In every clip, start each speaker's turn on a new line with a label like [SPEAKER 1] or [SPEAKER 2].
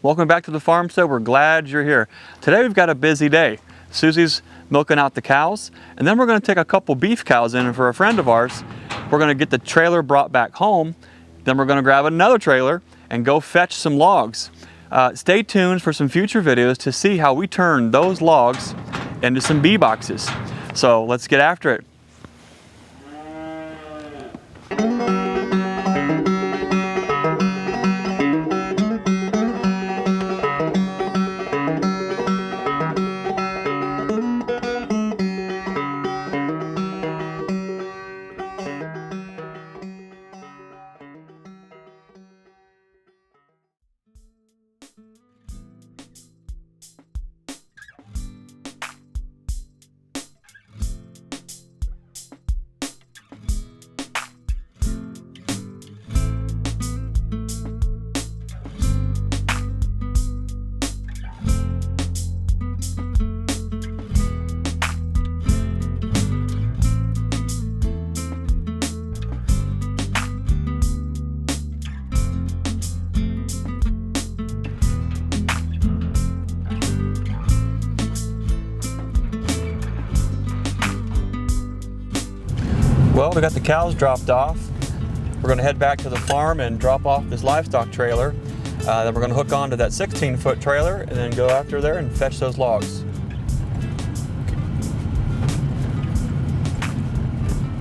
[SPEAKER 1] Welcome back to the farmstead. We're glad you're here. Today we've got a busy day. Susie's milking out the cows, and then we're going to take a couple beef cows in for a friend of ours. We're going to get the trailer brought back home. Then we're going to grab another trailer and go fetch some logs. Stay tuned for some future videos to see how we turn those logs into some bee boxes. So let's get after it. Well, we got the cows dropped off. We're going to head back to the farm and drop off this livestock trailer. Then we're going to hook onto that 16-foot trailer and then go after there and fetch those logs.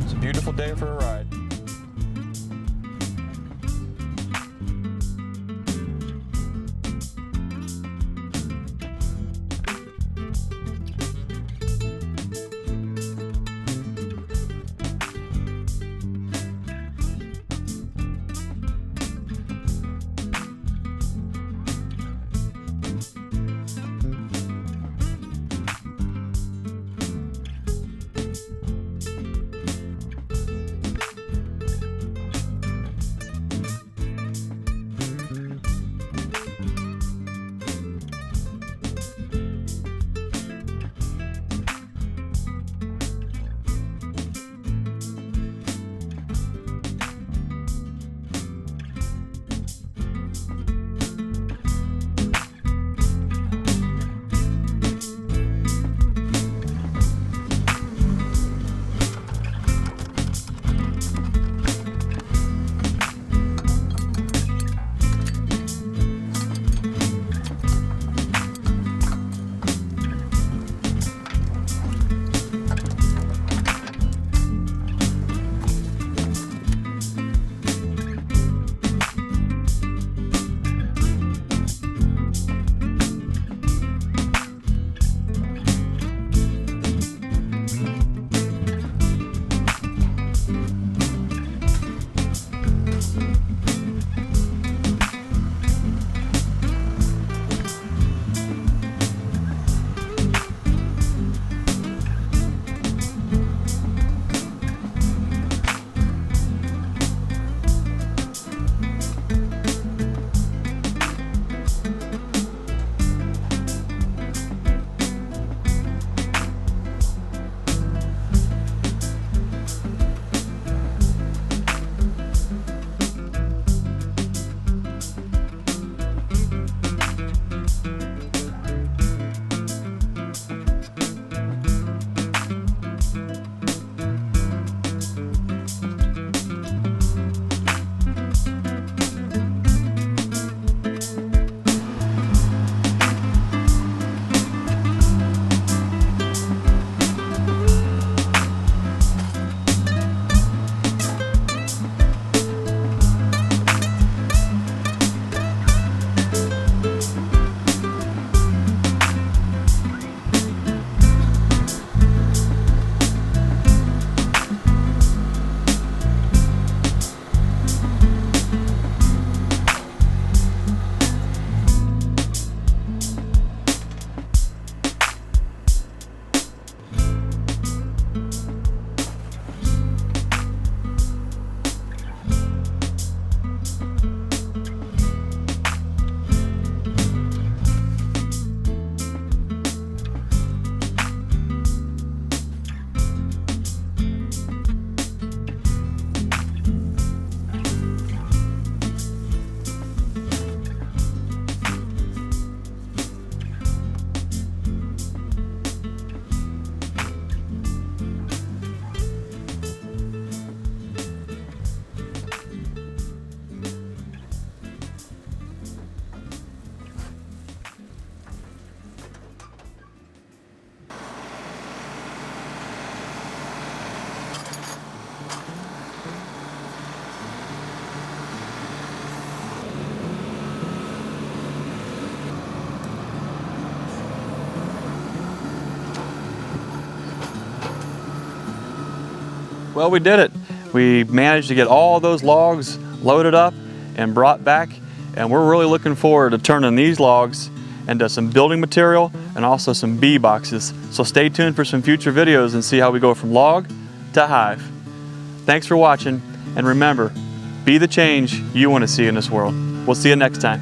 [SPEAKER 1] It's a beautiful day for a ride. Well, we did it. We managed to get all those logs loaded up and brought back, and we're really looking forward to turning these logs into some building material and also some bee boxes. So stay tuned for some future videos and see how we go from log to hive. Thanks for watching, and remember, be the change you want to see in this world. We'll see you next time.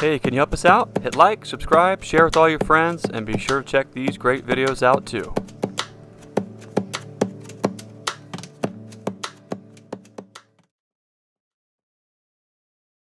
[SPEAKER 1] Hey, can you help us out? Hit like, subscribe, share with all your friends, and be sure to check these great videos out too.